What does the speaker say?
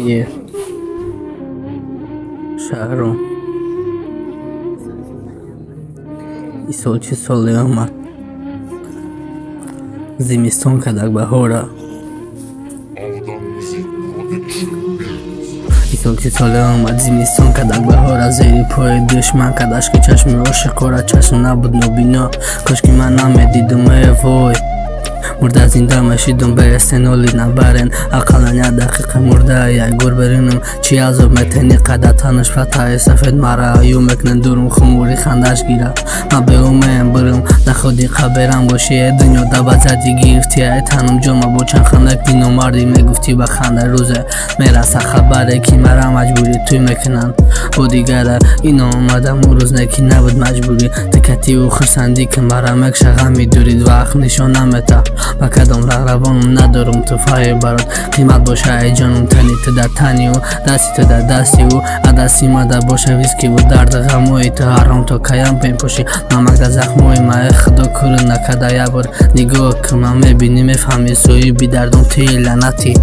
یه شهرام این سال چه سالی آمد زمستان کدک بهاره این سال چه سالی آمد زمستان کدک بهاره زیر پای دشمن کدش که چشم عاشقاره چشم نبود نبینا کاش که من نمیدیدم ای وای مرده زنده مشیدم به استنالی نبرن اقلا یه دقیقه مرده یک گور برینم چی عذاب متنی قده تنش فتای سفید مرا یو مکنن دورم خموری خندش گیره ما به اومیم برم نخودی قبرم باشی دنیا دبا زدی گرفتی ای تنم جمعه با چند خندک دینو مردی میگفتی بخنده روزه میرسه خبره که مرا مجبوری توی میکنن با دیگره اینا اومدم اون روز نکی نبود مجبوری تکتی و خرسندی که مرا مکشه غمی دورید وقت نشان نمیتا با کدام روانم ندارم تو فای برات قیمت باشه ای جانم تنی تو در تنی و دستی تو در دستی و عدستی مده باشه ویسکی و درد غموی تو حرام تو کیم پین پوشی نمک در زخموی ما خدا کرو نکده یه بار نگاه که من میبینی میفهمی سوی بی دردم توی لعنتی